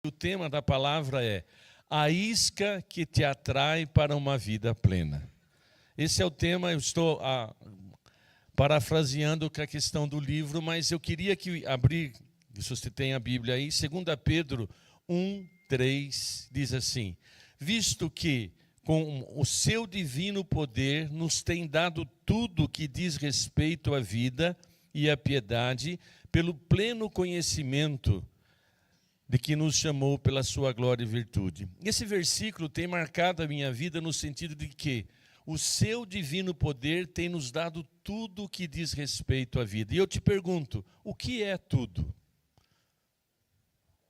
O tema da palavra é a isca que te atrai para uma vida plena. Esse é o tema, eu estou parafraseando com a questão do livro, mas eu queria abrir, se você tem a Bíblia aí, 2 Pedro 1:3, diz assim: visto que com o seu divino poder nos tem dado tudo que diz respeito à vida e à piedade, pelo pleno conhecimento de que nos chamou pela sua glória e virtude. Esse versículo tem marcado a minha vida no sentido de que o seu divino poder tem nos dado tudo que diz respeito à vida. E eu te pergunto, o que é tudo?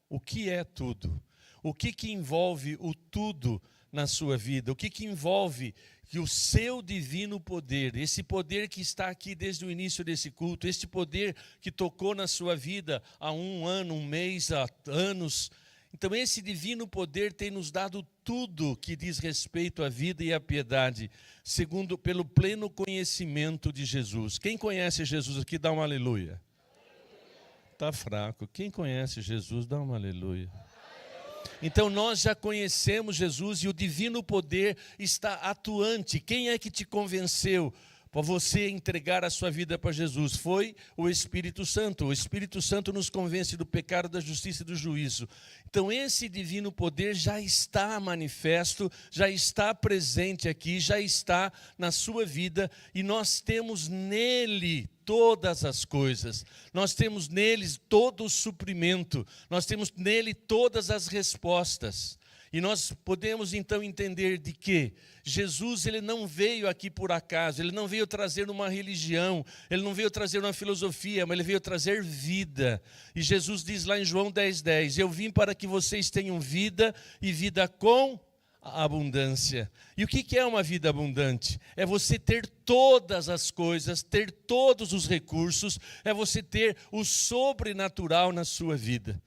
O que é tudo? O que envolve o tudo na sua vida? O que envolve que o seu divino poder, esse poder que está aqui desde o início desse culto, este poder que tocou na sua vida há um ano, um mês, há anos. Então esse divino poder tem nos dado tudo que diz respeito à vida e à piedade, segundo pelo pleno conhecimento de Jesus. Quem conhece Jesus aqui, dá um aleluia. Está fraco. Quem conhece Jesus, dá um aleluia. Então nós já conhecemos Jesus e o divino poder está atuante. Quem é que te convenceu para você entregar a sua vida para Jesus? Foi o Espírito Santo. O Espírito Santo nos convence do pecado, da justiça e do juízo. Então esse divino poder já está manifesto, já está presente aqui, já está na sua vida e nós temos nele todas as coisas, nós temos neles todo o suprimento, nós temos nele todas as respostas. E nós podemos então entender de que Jesus ele não veio aqui por acaso, ele não veio trazer uma religião, ele não veio trazer uma filosofia, mas ele veio trazer vida. E Jesus diz lá em João 10:10, eu vim para que vocês tenham vida e vida com abundância. E o que é uma vida abundante? É você ter todas as coisas, ter todos os recursos, é você ter o sobrenatural na sua vida.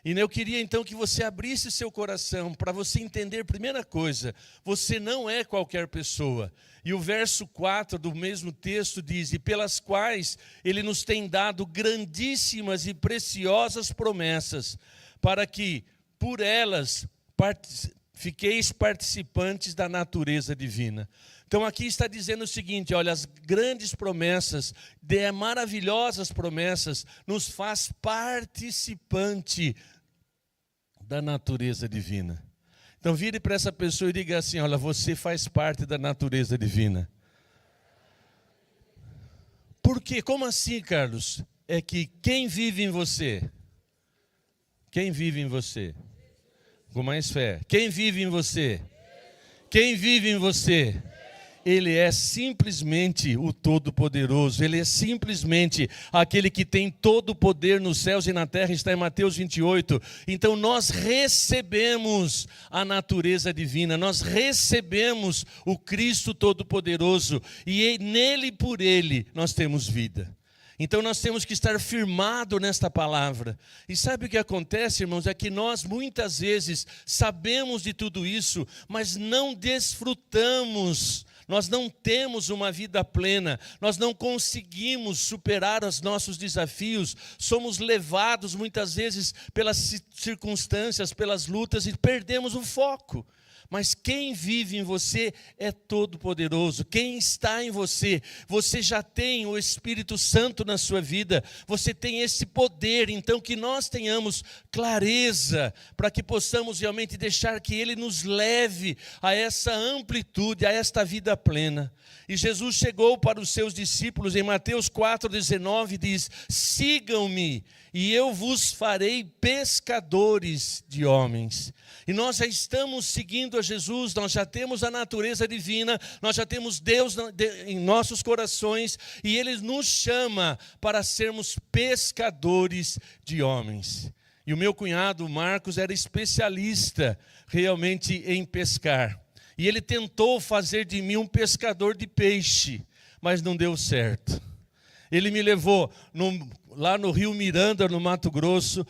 E eu queria então que você abrisse seu coração para você entender, primeira coisa, você não é qualquer pessoa. E o verso 4 do mesmo texto diz, e pelas quais ele nos tem dado grandíssimas e preciosas promessas, para que por elas fiqueis participantes da natureza divina. Então aqui está dizendo o seguinte, olha, as grandes promessas, maravilhosas promessas, nos faz participante da natureza divina. Então vire para essa pessoa e diga assim, olha, você faz parte da natureza divina. Por quê? Como assim, Carlos? É que quem vive em você? Quem vive em você? Com mais fé. Quem vive em você? Quem vive em você? Ele é simplesmente o Todo-Poderoso, ele é simplesmente aquele que tem todo o poder nos céus e na terra, está em Mateus 28. Então nós recebemos a natureza divina, nós recebemos o Cristo Todo-Poderoso e nele e por ele nós temos vida. Então nós temos que estar firmados nesta palavra. E sabe o que acontece, irmãos? É que nós muitas vezes sabemos de tudo isso, mas não desfrutamos. Nós não temos uma vida plena, nós não conseguimos superar os nossos desafios, somos levados muitas vezes pelas circunstâncias, pelas lutas e perdemos o foco. Mas quem vive em você é todo-poderoso. Quem está em você, você já tem o Espírito Santo na sua vida. Você tem esse poder, então que nós tenhamos clareza para que possamos realmente deixar que Ele nos leve a essa amplitude, a esta vida plena. E Jesus chegou para os seus discípulos em Mateus 4:19 diz, sigam-me e eu vos farei pescadores de homens. E nós já estamos seguindo a Jesus, nós já temos a natureza divina, nós já temos Deus em nossos corações e Ele nos chama para sermos pescadores de homens. E o meu cunhado, Marcos, era especialista realmente em pescar. E ele tentou fazer de mim um pescador de peixe, mas não deu certo. Ele me levou lá no Rio Miranda, no Mato Grosso.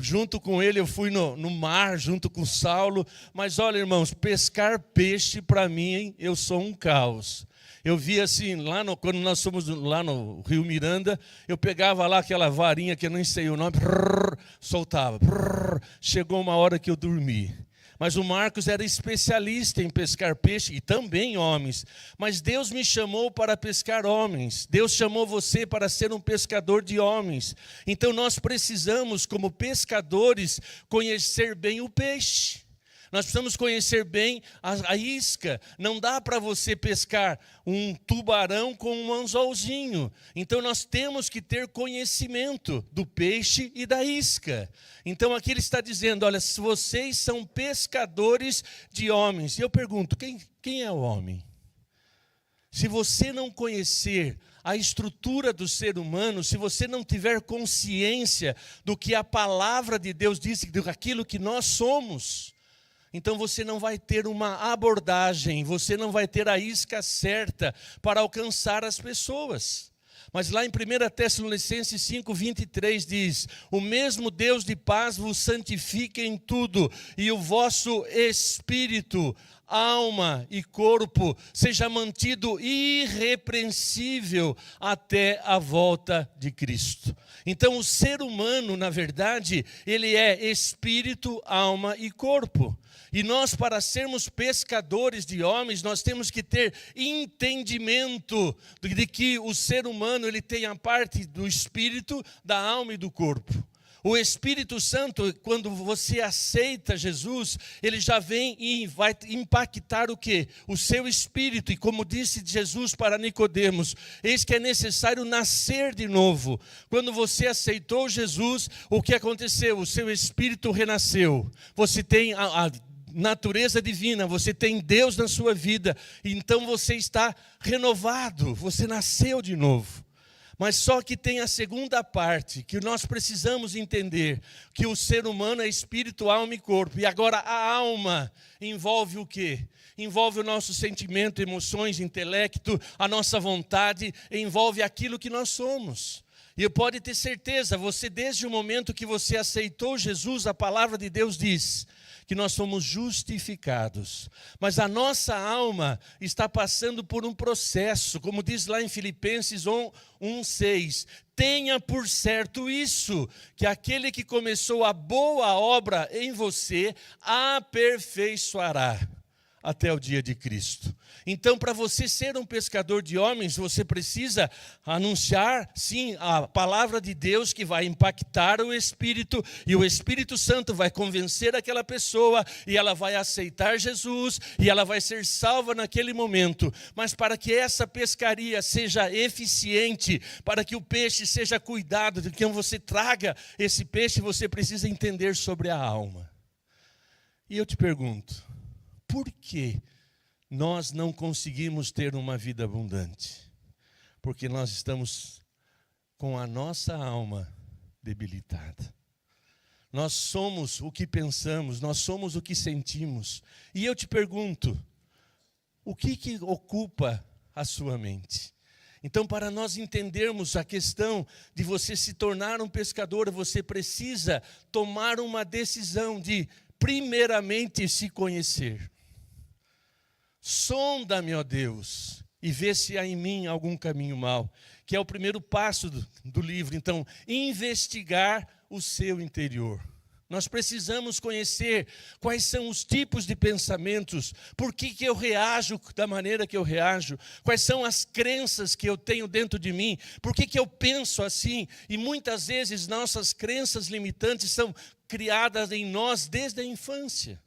Junto com ele eu fui no mar, junto com Saulo. Mas olha, irmãos, pescar peixe para mim, eu sou um caos. Eu via assim, quando nós fomos lá no Rio Miranda, eu pegava lá aquela varinha que eu nem sei o nome, soltava. Chegou uma hora que eu dormi. Mas o Marcos era especialista em pescar peixe e também homens. Mas Deus me chamou para pescar homens. Deus chamou você para ser um pescador de homens. Então nós precisamos, como pescadores, conhecer bem o peixe. Nós precisamos conhecer bem a isca. Não dá para você pescar um tubarão com um anzolzinho. Então nós temos que ter conhecimento do peixe e da isca. Então aqui ele está dizendo, olha, se vocês são pescadores de homens. E eu pergunto, quem é o homem? Se você não conhecer a estrutura do ser humano, se você não tiver consciência do que a palavra de Deus diz, daquilo que nós somos, então você não vai ter uma abordagem, você não vai ter a isca certa para alcançar as pessoas. Mas lá em 1 Tessalonicenses 5:23 diz, o mesmo Deus de paz vos santifique em tudo, e o vosso espírito, alma e corpo seja mantido irrepreensível até a volta de Cristo. Então o ser humano, na verdade, ele é espírito, alma e corpo. E nós, para sermos pescadores de homens, nós temos que ter entendimento de que o ser humano ele tem a parte do espírito, da alma e do corpo. O Espírito Santo, quando você aceita Jesus, ele já vem e vai impactar o quê? O seu espírito. E como disse Jesus para Nicodemos, eis que é necessário nascer de novo. Quando você aceitou Jesus, o que aconteceu? O seu espírito renasceu. Você tem a natureza divina, você tem Deus na sua vida, então você está renovado, você nasceu de novo. Mas só que tem a segunda parte, que nós precisamos entender, que o ser humano é espírito, alma e corpo. E agora a alma envolve o quê? Envolve o nosso sentimento, emoções, intelecto, a nossa vontade, envolve aquilo que nós somos. E pode ter certeza, você desde o momento que você aceitou Jesus, a palavra de Deus diz que nós somos justificados. Mas a nossa alma está passando por um processo, como diz lá em Filipenses 1:6. Tenha por certo isso, que aquele que começou a boa obra em você, aperfeiçoará até o dia de Cristo. Então, para você ser um pescador de homens, você precisa anunciar, sim, a palavra de Deus que vai impactar o Espírito, e o Espírito Santo vai convencer aquela pessoa, e ela vai aceitar Jesus, e ela vai ser salva naquele momento. Mas para que essa pescaria seja eficiente, para que o peixe seja cuidado, de que você traga esse peixe, você precisa entender sobre a alma. E eu te pergunto, por que nós não conseguimos ter uma vida abundante? Porque nós estamos com a nossa alma debilitada. Nós somos o que pensamos, nós somos o que sentimos. E eu te pergunto, o que ocupa a sua mente? Então, para nós entendermos a questão de você se tornar um pescador, você precisa tomar uma decisão de, primeiramente, se conhecer. Sonda-me, ó Deus, e vê se há em mim algum caminho mau, que é o primeiro passo do livro. Então, investigar o seu interior. Nós precisamos conhecer quais são os tipos de pensamentos, por que eu reajo da maneira que eu reajo, quais são as crenças que eu tenho dentro de mim, por que eu penso assim. E muitas vezes nossas crenças limitantes são criadas em nós desde a infância.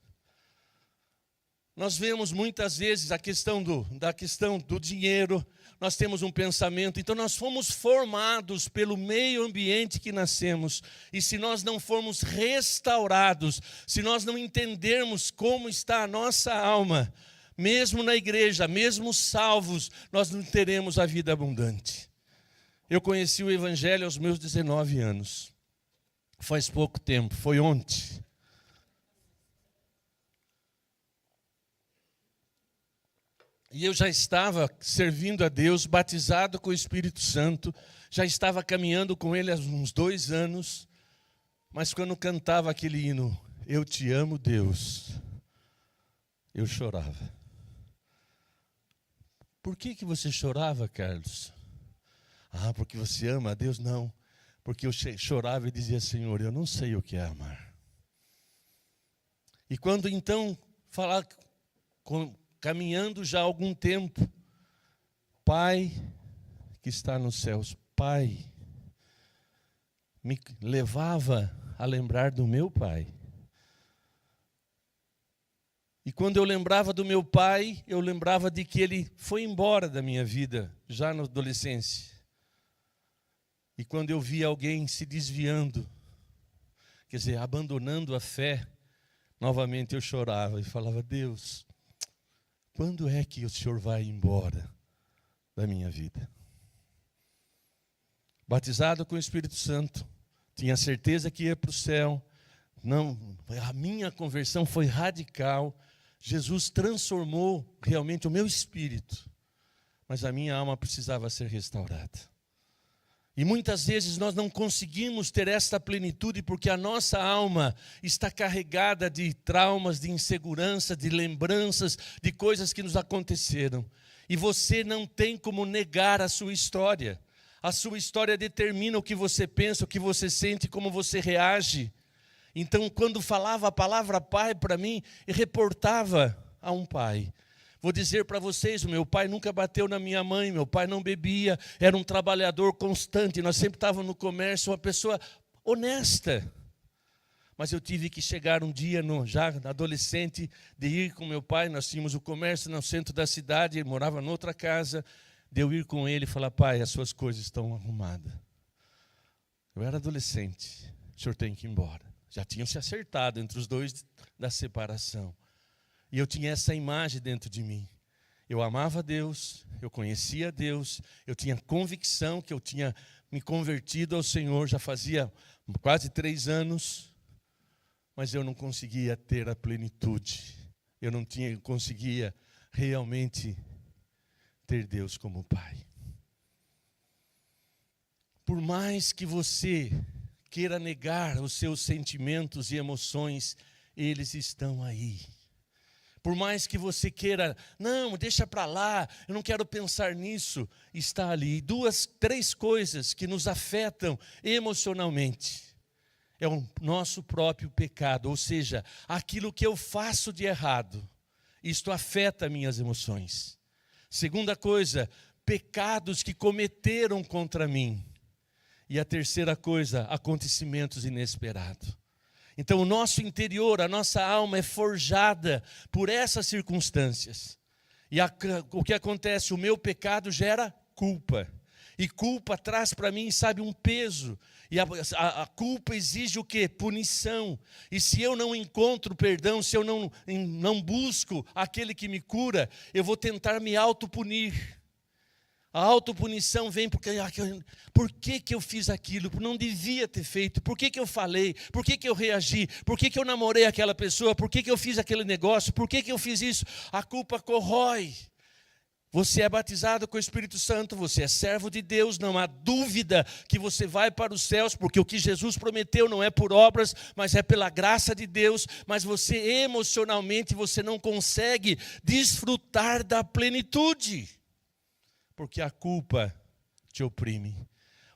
Nós vemos muitas vezes a questão do dinheiro, nós temos um pensamento, então nós fomos formados pelo meio ambiente que nascemos, e se nós não formos restaurados, se nós não entendermos como está a nossa alma, mesmo na igreja, mesmo salvos, nós não teremos a vida abundante. Eu conheci o Evangelho aos meus 19 anos, faz pouco tempo, foi ontem. E eu já estava servindo a Deus, batizado com o Espírito Santo, já estava caminhando com Ele há uns 2 anos, mas quando cantava aquele hino, eu te amo, Deus, eu chorava. por que você chorava, Carlos? Ah, porque você ama a Deus? Não, porque eu chorava e dizia, Senhor, eu não sei o que é amar. E quando então, caminhando já há algum tempo, Pai que está nos céus, Pai, me levava a lembrar do meu pai. E quando eu lembrava do meu pai, eu lembrava de que ele foi embora da minha vida, já na adolescência. E quando eu via alguém se desviando, quer dizer, abandonando a fé, novamente eu chorava e falava, Deus, quando é que o Senhor vai embora da minha vida? Batizado com o Espírito Santo, tinha certeza que ia para o céu. Não, a minha conversão foi radical. Jesus transformou realmente o meu espírito, mas a minha alma precisava ser restaurada. E muitas vezes nós não conseguimos ter esta plenitude porque a nossa alma está carregada de traumas, de insegurança, de lembranças, de coisas que nos aconteceram. E você não tem como negar a sua história. A sua história determina o que você pensa, o que você sente, como você reage. Então, quando falava a palavra pai para mim, eu reportava a um pai. Vou dizer para vocês, o meu pai nunca bateu na minha mãe, meu pai não bebia, era um trabalhador constante, nós sempre estávamos no comércio, uma pessoa honesta. Mas eu tive que chegar um dia, já adolescente, de ir com meu pai, nós tínhamos o comércio no centro da cidade, ele morava noutra casa, de eu ir com ele e falar, pai, as suas coisas estão arrumadas. Eu era adolescente, o senhor tem que ir embora. Já tinham se acertado entre os dois da separação. E eu tinha essa imagem dentro de mim. Eu amava Deus, eu conhecia Deus, eu tinha convicção que eu tinha me convertido ao Senhor, já fazia quase 3 anos, mas eu não conseguia ter a plenitude. Eu não conseguia realmente ter Deus como Pai. Por mais que você queira negar os seus sentimentos e emoções, eles estão aí. Por mais que você queira, não, deixa para lá, eu não quero pensar nisso, está ali. 2, 3 coisas que nos afetam emocionalmente. É o nosso próprio pecado, ou seja, aquilo que eu faço de errado, isto afeta minhas emoções. Segunda coisa, pecados que cometeram contra mim. E a terceira coisa, acontecimentos inesperados. Então o nosso interior, a nossa alma é forjada por essas circunstâncias. E o que acontece? O meu pecado gera culpa. E culpa traz para mim, sabe, um peso. E a culpa exige o quê? Punição. E se eu não encontro perdão, se eu não busco aquele que me cura, eu vou tentar me autopunir. A autopunição vem porque, por que eu fiz aquilo? Não devia ter feito. Por que eu falei? Por que eu reagi? Por que eu namorei aquela pessoa? Por que eu fiz aquele negócio? Por que eu fiz isso? A culpa corrói. Você é batizado com o Espírito Santo, você é servo de Deus, não há dúvida que você vai para os céus, porque o que Jesus prometeu não é por obras, mas é pela graça de Deus, mas você emocionalmente, você não consegue desfrutar da plenitude, porque a culpa te oprime.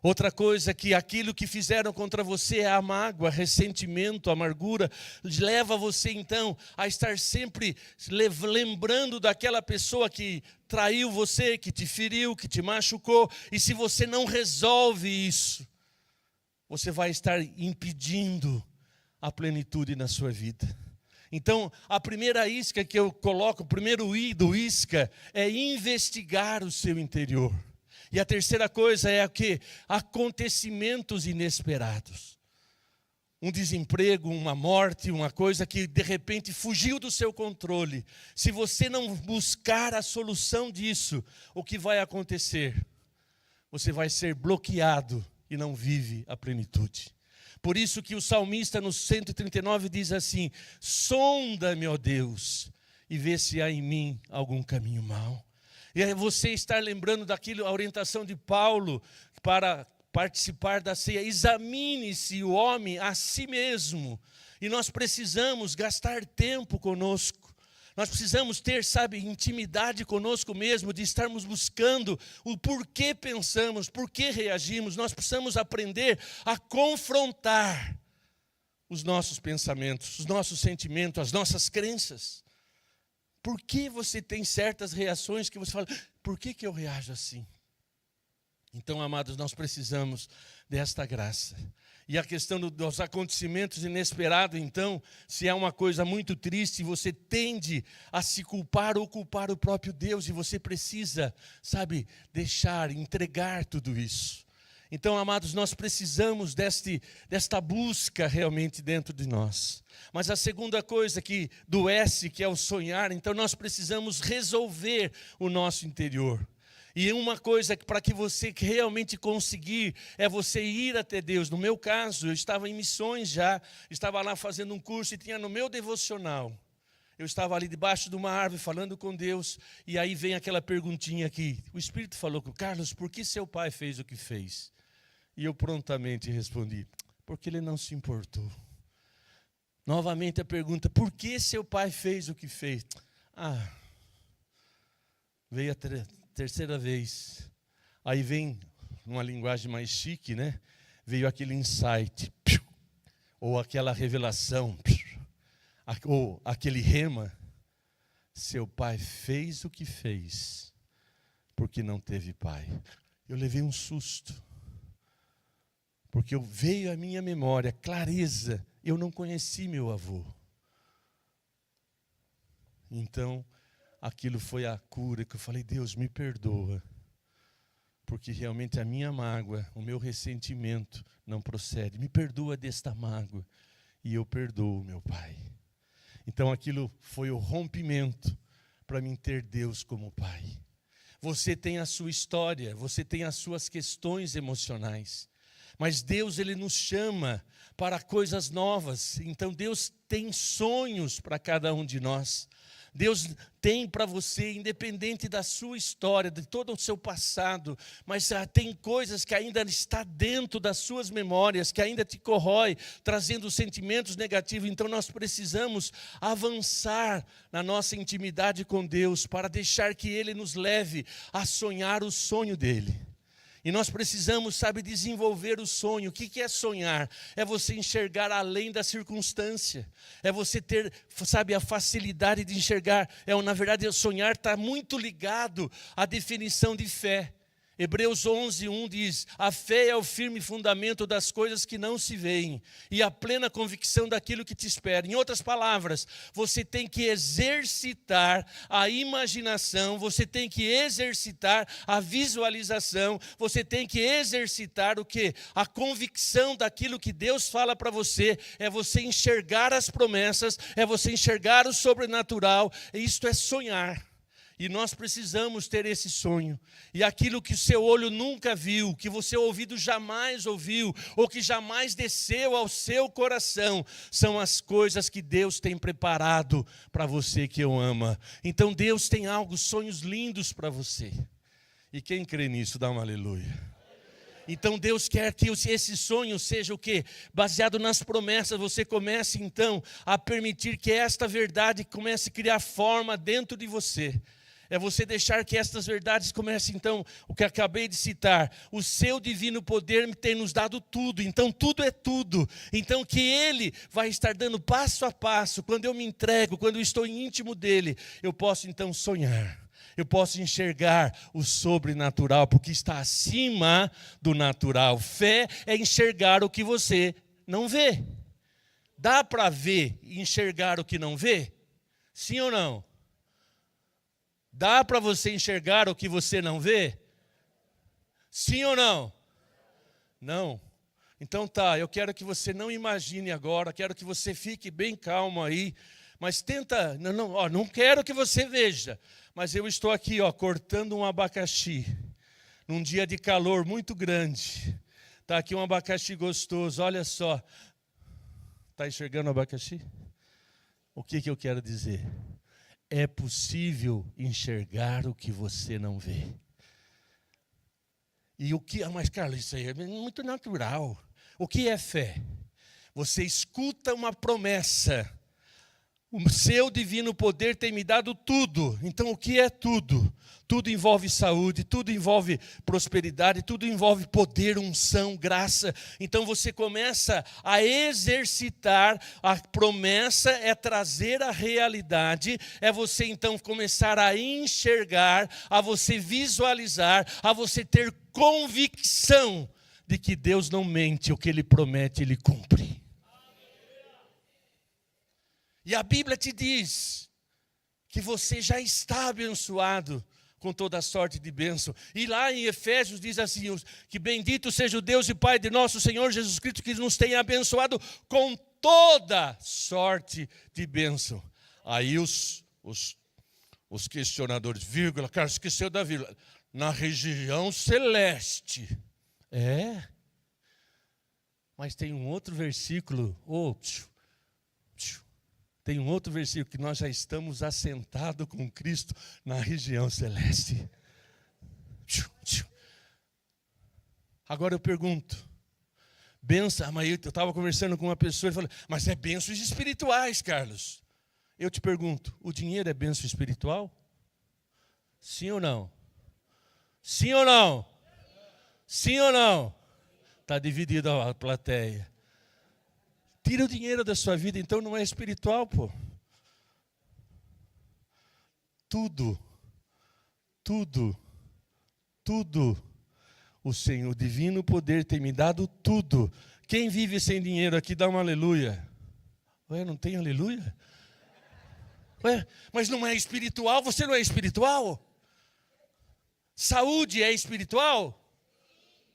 Outra coisa que aquilo que fizeram contra você é a mágoa, ressentimento, amargura, leva você então a estar sempre lembrando daquela pessoa que traiu você, que te feriu, que te machucou, e se você não resolve isso, você vai estar impedindo a plenitude na sua vida. Então, a primeira isca que eu coloco, o primeiro I do isca, é investigar o seu interior. E a terceira coisa é o quê? Acontecimentos inesperados. Um desemprego, uma morte, uma coisa que de repente fugiu do seu controle. Se você não buscar a solução disso, o que vai acontecer? Você vai ser bloqueado e não vive a plenitude. Por isso que o salmista no 139 diz assim: sonda-me, ó Deus, e vê se há em mim algum caminho mau. E aí você estar lembrando daquilo, a orientação de Paulo para participar da ceia. Examine-se o homem a si mesmo. E nós precisamos gastar tempo conosco. Nós precisamos ter, sabe, intimidade conosco mesmo, de estarmos buscando o porquê pensamos, porquê reagimos. Nós precisamos aprender a confrontar os nossos pensamentos, os nossos sentimentos, as nossas crenças. Por que você tem certas reações que você fala, por que eu reajo assim? Então, amados, nós precisamos desta graça. E a questão dos acontecimentos inesperados, então, se é uma coisa muito triste, você tende a se culpar ou culpar o próprio Deus, e você precisa, sabe, deixar, entregar tudo isso. Então, amados, nós precisamos desta busca realmente dentro de nós. Mas a segunda coisa do S, que é o sonhar, então nós precisamos resolver o nosso interior. E uma coisa para que você realmente conseguir é você ir até Deus. No meu caso, eu estava em missões já, estava lá fazendo um curso e tinha no meu devocional. Eu estava ali debaixo de uma árvore falando com Deus e aí vem aquela perguntinha aqui. O Espírito falou com Carlos, por que seu pai fez o que fez? E eu prontamente respondi, porque ele não se importou. Novamente a pergunta, por que seu pai fez o que fez? Veio a terceira vez. Aí vem, numa linguagem mais chique, né? Veio aquele insight, ou aquela revelação, ou aquele rema. Seu pai fez o que fez, porque não teve pai. Eu levei um susto. Porque veio à minha memória, clareza, eu não conheci meu avô. Então, aquilo foi a cura que eu falei, Deus, me perdoa. Porque realmente a minha mágoa, o meu ressentimento não procede. Me perdoa desta mágoa. E eu perdoo meu pai. Então aquilo foi o rompimento para mim ter Deus como pai. Você tem a sua história, você tem as suas questões emocionais. Mas Deus, Ele nos chama para coisas novas. Então Deus tem sonhos para cada um de nós. Deus tem para você, independente da sua história, de todo o seu passado, mas tem coisas que ainda está dentro das suas memórias, que ainda te corrói, trazendo sentimentos negativos. Então nós precisamos avançar na nossa intimidade com Deus, para deixar que Ele nos leve a sonhar o sonho dEle. E nós precisamos, sabe, desenvolver o sonho. O que é sonhar? É você enxergar além da circunstância. É você ter, sabe, a facilidade de enxergar. Na verdade, sonhar está muito ligado à definição de fé. Hebreus 11:1 diz, a fé é o firme fundamento das coisas que não se veem e a plena convicção daquilo que te espera. Em outras palavras, você tem que exercitar a imaginação, você tem que exercitar a visualização, você tem que exercitar o quê? A convicção daquilo que Deus fala para você, é você enxergar as promessas, é você enxergar o sobrenatural, e isto é sonhar. E nós precisamos ter esse sonho. E aquilo que o seu olho nunca viu, que o seu ouvido jamais ouviu, ou que jamais desceu ao seu coração, são as coisas que Deus tem preparado para você que o ama. Então Deus tem sonhos lindos para você. E quem crê nisso, dá um aleluia. Então Deus quer que esse sonho seja o quê? Baseado nas promessas. Você comece então a permitir que esta verdade comece a criar forma dentro de você. É você deixar que estas verdades comecem, então, o que acabei de citar. O seu divino poder tem nos dado tudo, então tudo é tudo. Então que Ele vai estar dando passo a passo. Quando eu me entrego, quando eu estou íntimo dEle, eu posso então sonhar. Eu posso enxergar o sobrenatural, porque está acima do natural. Fé é enxergar o que você não vê. Dá para ver e enxergar o que não vê? Sim ou não? Dá para você enxergar o que você não vê? Sim ou não? Não. Então tá, eu quero que você não imagine agora, quero que você fique bem calmo aí, mas tenta, não quero que você veja, mas eu estou aqui, cortando um abacaxi, num dia de calor muito grande. Tá aqui um abacaxi gostoso, olha só. Tá enxergando o abacaxi? O que eu quero dizer? É possível enxergar o que você não vê. E mas Carlos, isso aí é muito natural. O que é fé? Você escuta uma promessa, O seu divino poder tem me dado tudo. Então, o que é tudo? Tudo envolve saúde, tudo envolve prosperidade, tudo envolve poder, unção, graça. Então, você começa a exercitar. A promessa é trazer a realidade. É você, então, começar a enxergar, a você visualizar, a você ter convicção de que Deus não mente. O que Ele promete, Ele cumpre. E a Bíblia te diz que você já está abençoado com toda a sorte de bênção. E lá em Efésios diz assim, que bendito seja o Deus e Pai de nosso Senhor Jesus Cristo, que nos tem abençoado com toda sorte de bênção. Aí os questionadores, vírgula, cara, esqueceu da vírgula. Na região celeste. Mas tem um outro versículo, tem um outro versículo que nós já estamos assentados com Cristo na região celeste. Agora eu pergunto, bênção, mas eu estava conversando com uma pessoa e falei, mas é bênçãos espirituais, Carlos. Eu te pergunto, o dinheiro é bênção espiritual? Sim ou não? Sim ou não? Sim ou não? Está dividida a plateia. Tira o dinheiro da sua vida, então não é espiritual, pô. Tudo. O Senhor, o divino poder tem me dado tudo. Quem vive sem dinheiro aqui, dá um aleluia. Ué, não tem aleluia? Ué, mas não é espiritual? Você não é espiritual? Saúde é espiritual?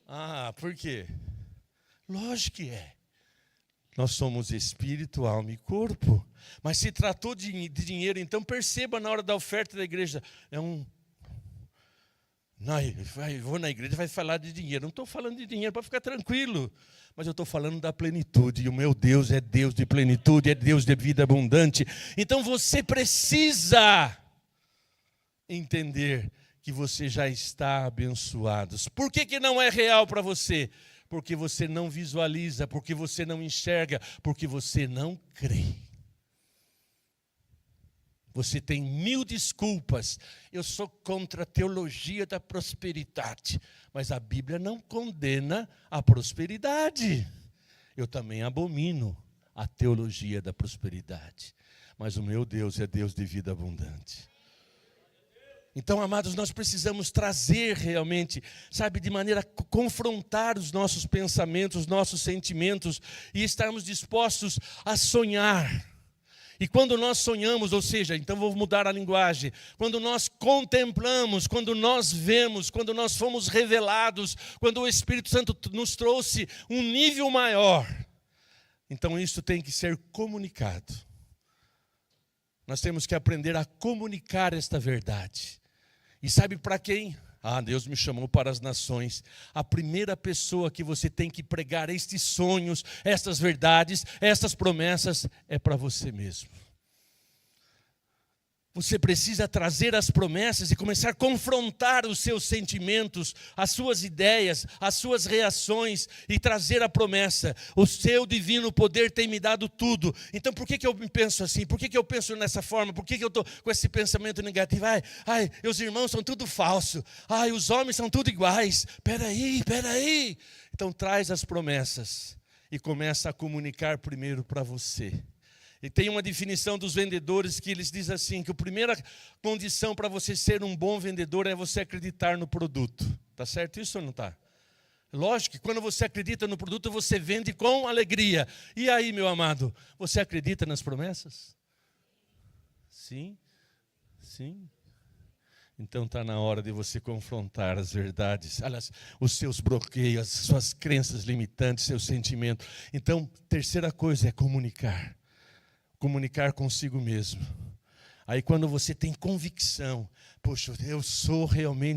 Ah, por quê? Lógico que é. Nós somos espírito, alma e corpo. Mas se tratou de dinheiro, então perceba na hora da oferta da igreja. Vou na igreja e vai falar de dinheiro. Não estou falando de dinheiro, para ficar tranquilo. Mas eu estou falando da plenitude. E o meu Deus é Deus de plenitude, é Deus de vida abundante. Então você precisa entender que você já está abençoado. Por que não é real para você? Porque você não visualiza, porque você não enxerga, porque você não crê. Você tem 1000 desculpas. Eu sou contra a teologia da prosperidade, mas a Bíblia não condena a prosperidade. Eu também abomino a teologia da prosperidade, mas o meu Deus é Deus de vida abundante. Então, amados, nós precisamos trazer realmente, de maneira a confrontar os nossos pensamentos, os nossos sentimentos e estarmos dispostos a sonhar. E quando nós sonhamos, ou seja, então vou mudar a linguagem, quando nós contemplamos, quando nós vemos, quando nós fomos revelados, quando o Espírito Santo nos trouxe um nível maior, então isso tem que ser comunicado. Nós temos que aprender a comunicar esta verdade. E sabe para quem? Deus me chamou para as nações. A primeira pessoa que você tem que pregar estes sonhos, estas verdades, estas promessas, é para você mesmo. Você precisa trazer as promessas e começar a confrontar os seus sentimentos, as suas ideias, as suas reações e trazer a promessa. O seu divino poder tem me dado tudo. Então por que eu penso assim? Por que eu penso nessa forma? Por que eu estou com esse pensamento negativo? Os irmãos são tudo falso. Os homens são tudo iguais. Peraí. Então traz as promessas e começa a comunicar primeiro para você. E tem uma definição dos vendedores que eles dizem assim, que a primeira condição para você ser um bom vendedor é você acreditar no produto. Está certo isso ou não está? Lógico que quando você acredita no produto, você vende com alegria. E aí, meu amado, você acredita nas promessas? Sim. Então está na hora de você confrontar as verdades, os seus bloqueios, as suas crenças limitantes, seus sentimentos. Então, terceira coisa é comunicar. Comunicar consigo mesmo. Aí quando você tem convicção, poxa,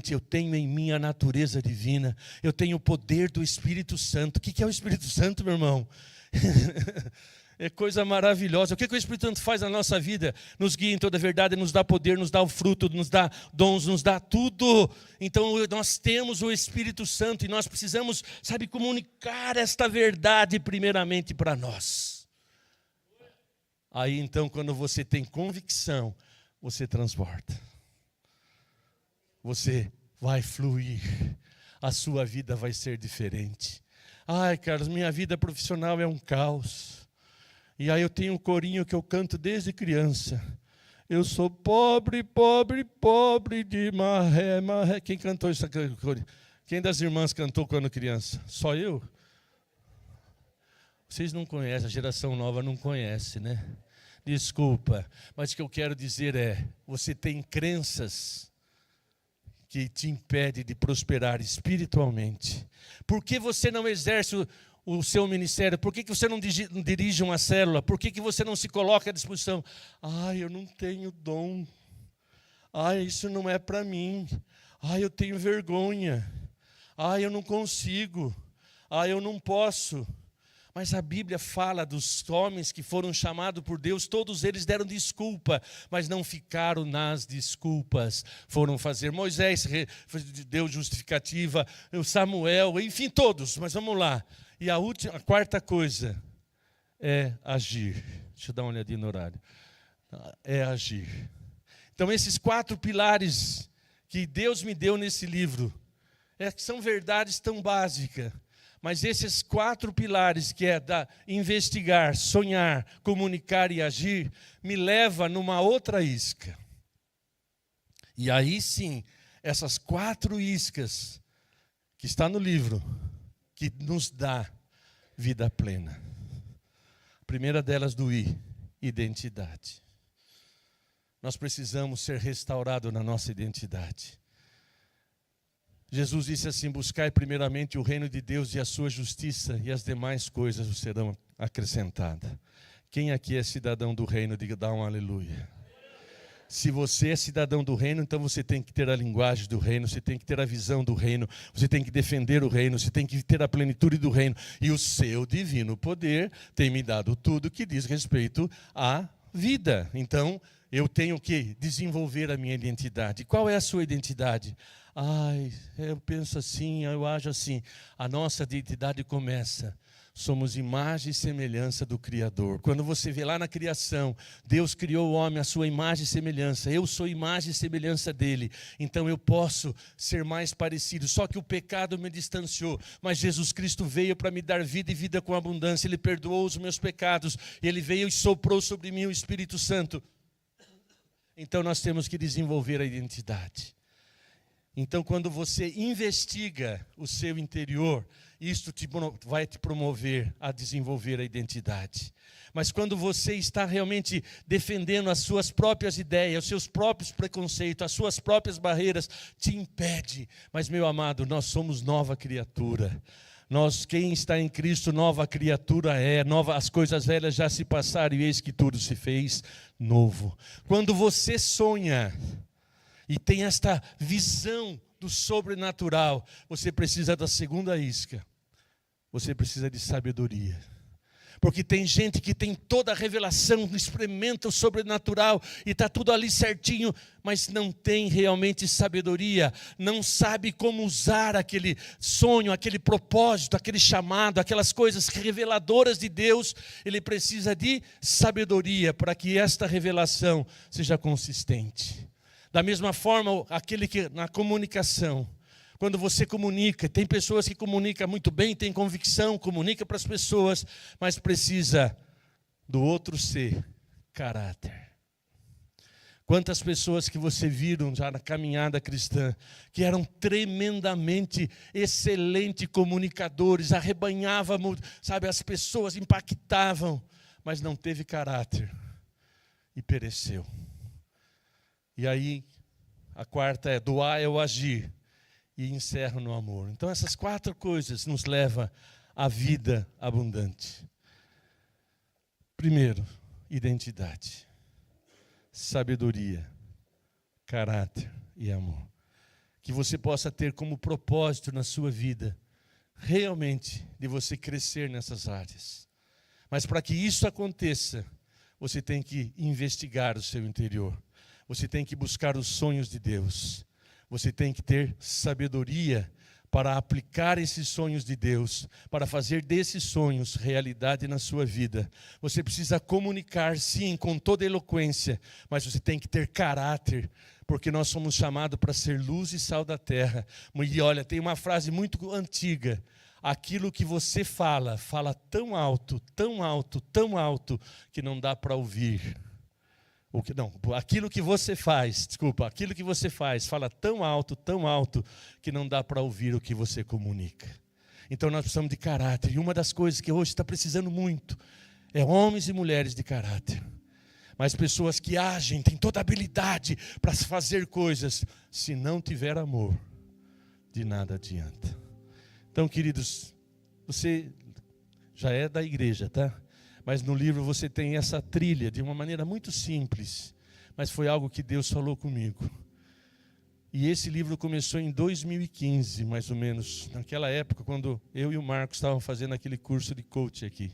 eu tenho em mim a natureza divina, eu tenho o poder do Espírito Santo. O que é o Espírito Santo, meu irmão? É coisa maravilhosa. O que o Espírito Santo faz na nossa vida? Nos guia em toda a verdade, nos dá poder, nos dá o fruto, nos dá dons, nos dá tudo. Então nós temos o Espírito Santo e nós precisamos, comunicar esta verdade primeiramente para nós. Aí então, quando você tem convicção, você transborda. Você vai fluir. A sua vida vai ser diferente. Ai, Carlos, minha vida profissional é um caos. E aí eu tenho um corinho que eu canto desde criança. Eu sou pobre, pobre, pobre de maré, maré. Quem cantou isso? Quem das irmãs cantou quando criança? Só eu? Vocês não conhecem, a geração nova não conhece, né? Desculpa, mas o que eu quero dizer é, você tem crenças que te impedem de prosperar espiritualmente. Por que você não exerce o seu ministério? Por que você não dirige uma célula? Por que você não se coloca à disposição? Ai, eu não tenho dom. Ai, isso não é para mim. Ai, eu tenho vergonha. Ai, eu não consigo. Ai, eu não posso. Mas a Bíblia fala dos homens que foram chamados por Deus, todos eles deram desculpa, mas não ficaram nas desculpas. Foram fazer, Moisés deu justificativa, Samuel, enfim, todos, mas vamos lá. E a quarta coisa é agir. Deixa eu dar uma olhadinha no horário. É agir. Então esses 4 pilares que Deus me deu nesse livro, são verdades tão básicas. Mas esses 4 pilares, que é investigar, sonhar, comunicar e agir, me leva numa outra isca. E aí sim, essas 4 iscas, que está no livro, que nos dá vida plena. A primeira delas do I, identidade. Nós precisamos ser restaurados na nossa identidade. Jesus disse assim, buscai primeiramente o reino de Deus e a sua justiça, e as demais coisas vos serão acrescentadas. Quem aqui é cidadão do reino, diga, dá um aleluia. Se você é cidadão do reino, então você tem que ter a linguagem do reino, você tem que ter a visão do reino, você tem que defender o reino, você tem que ter a plenitude do reino. E o seu divino poder tem me dado tudo que diz respeito à vida. Então, eu tenho que desenvolver a minha identidade. Qual é a sua identidade? Ai, eu penso assim, eu ajo assim. A nossa identidade começa. Somos imagem e semelhança do Criador. Quando você vê lá na criação, Deus criou o homem à sua imagem e semelhança. Eu sou imagem e semelhança dele. Então eu posso ser mais parecido. Só que o pecado me distanciou. Mas Jesus Cristo veio para me dar vida e vida com abundância. Ele perdoou os meus pecados. Ele veio e soprou sobre mim o Espírito Santo. Então nós temos que desenvolver a identidade. Então, quando você investiga o seu interior, isto vai te promover a desenvolver a identidade. Mas quando você está realmente defendendo as suas próprias ideias, os seus próprios preconceitos, as suas próprias barreiras, te impede. Mas, meu amado, nós somos nova criatura. Quem está em Cristo, nova criatura as coisas velhas já se passaram e eis que tudo se fez novo. Quando você sonha e tem esta visão do sobrenatural, você precisa da segunda isca. Você precisa de sabedoria. Porque tem gente que tem toda a revelação, experimenta o sobrenatural e está tudo ali certinho, mas não tem realmente sabedoria, não sabe como usar aquele sonho, aquele propósito, aquele chamado, aquelas coisas reveladoras de Deus. Ele precisa de sabedoria para que esta revelação seja consistente. Da mesma forma, aquele que na comunicação, quando você comunica, tem pessoas que comunicam muito bem, tem convicção, comunica para as pessoas, mas precisa do outro ser, caráter. Quantas pessoas que você viram já na caminhada cristã, que eram tremendamente excelentes comunicadores, arrebanhavam, as pessoas impactavam, mas não teve caráter e pereceu. E aí, a quarta é doar é o agir. E encerro no amor. Então essas 4 coisas nos levam à vida abundante. Primeiro, identidade, sabedoria, caráter e amor. Que você possa ter como propósito na sua vida, realmente, de você crescer nessas áreas. Mas para que isso aconteça, você tem que investigar o seu interior. Você tem que buscar os sonhos de Deus. Você tem que ter sabedoria para aplicar esses sonhos de Deus, para fazer desses sonhos realidade na sua vida. Você precisa comunicar, sim, com toda eloquência, mas você tem que ter caráter, porque nós somos chamados para ser luz e sal da terra. E olha, tem uma frase muito antiga: aquilo que você fala, fala tão alto, tão alto, tão alto, que não dá para ouvir. Aquilo que você faz, aquilo que você faz, fala tão alto, que não dá para ouvir o que você comunica. Então nós precisamos de caráter, e uma das coisas que hoje está precisando muito, é homens e mulheres de caráter. Mas pessoas que agem, têm toda a habilidade para fazer coisas, se não tiver amor, de nada adianta. Então, queridos, você já é da igreja, tá? Mas no livro você tem essa trilha de uma maneira muito simples, mas foi algo que Deus falou comigo. E esse livro começou em 2015, mais ou menos, naquela época, quando eu e o Marcos estavam fazendo aquele curso de coach aqui.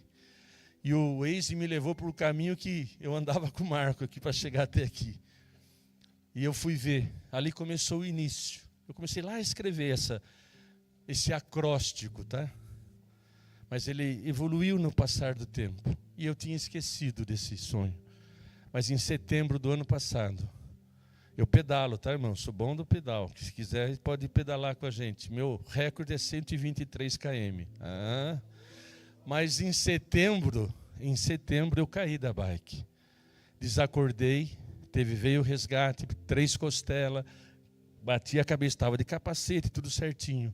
E o Waze me levou para o caminho que eu andava com o Marco aqui para chegar até aqui. E eu fui ver, ali começou o início. Eu comecei lá a escrever esse acróstico, tá? Mas ele evoluiu no passar do tempo. E eu tinha esquecido desse sonho. Mas em setembro do ano passado, eu pedalo, tá, irmão? Sou bom do pedal. Se quiser, pode pedalar com a gente. Meu recorde é 123 km. Mas em setembro eu caí da bike. Desacordei, veio o resgate, 3 costelas, bati a cabeça, estava de capacete, tudo certinho.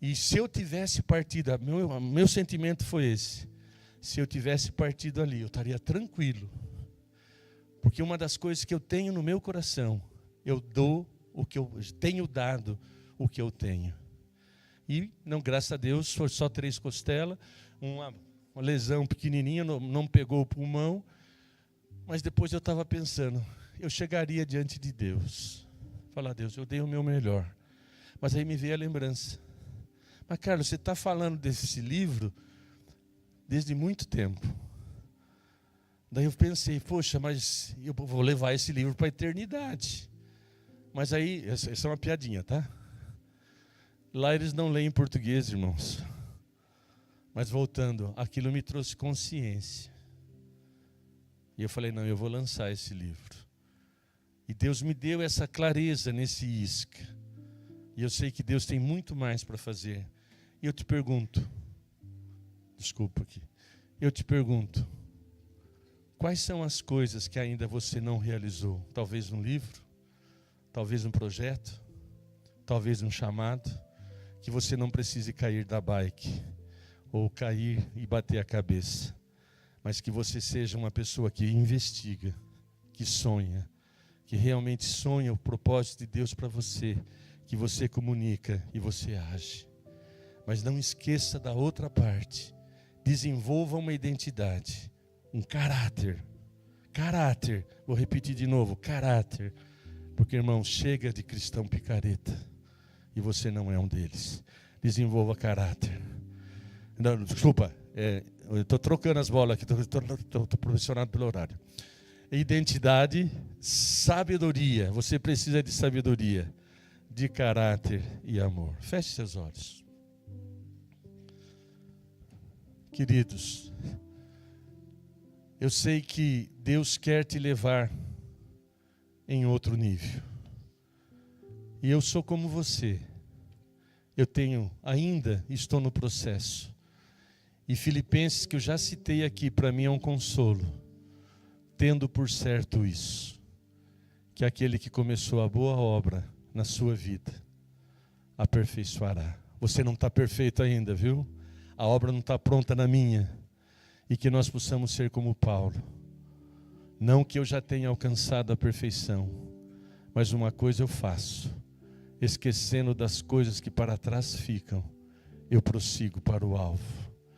E se eu tivesse partido, meu sentimento foi esse: se eu tivesse partido ali, eu estaria tranquilo. Porque uma das coisas que eu tenho no meu coração, eu dou o que eu tenho dado, o que eu tenho. E, não, graças a Deus, foi só 3 costelas, uma lesão pequenininha, não pegou o pulmão. Mas depois eu estava pensando, eu chegaria diante de Deus. Falar: Deus, eu dei o meu melhor. Mas aí me veio a lembrança: mas Carlos, você está falando desse livro desde muito tempo. Daí eu pensei, poxa, mas eu vou levar esse livro para a eternidade. Mas aí, essa é uma piadinha, tá? Lá eles não leem em português, irmãos. Mas voltando, aquilo me trouxe consciência. E eu falei, não, eu vou lançar esse livro. E Deus me deu essa clareza nesse isca. E eu sei que Deus tem muito mais para fazer. E eu te pergunto, quais são as coisas que ainda você não realizou? Talvez um livro, talvez um projeto, talvez um chamado, que você não precise cair da bike, ou cair e bater a cabeça, mas que você seja uma pessoa que investiga, que sonha, que realmente sonha o propósito de Deus para você, que você comunica e você age. Mas não esqueça da outra parte. Desenvolva uma identidade, um caráter. Caráter, vou repetir de novo, caráter. Porque, irmão, chega de cristão picareta. E você não é um deles. Desenvolva caráter. Não, desculpa, eu estou trocando as bolas aqui, estou pressionado pelo horário. Identidade, sabedoria. Você precisa de sabedoria, de caráter e amor. Feche seus olhos. Queridos, eu sei que Deus quer te levar em outro nível. E eu sou como você. Eu estou no processo. E Filipenses, que eu já citei aqui, para mim é um consolo. Tendo por certo isso, que aquele que começou a boa obra na sua vida, aperfeiçoará. Você não está perfeito ainda, viu? A obra não está pronta na minha. E que nós possamos ser como Paulo. Não que eu já tenha alcançado a perfeição, mas uma coisa eu faço, esquecendo das coisas que para trás ficam, eu prossigo para o alvo.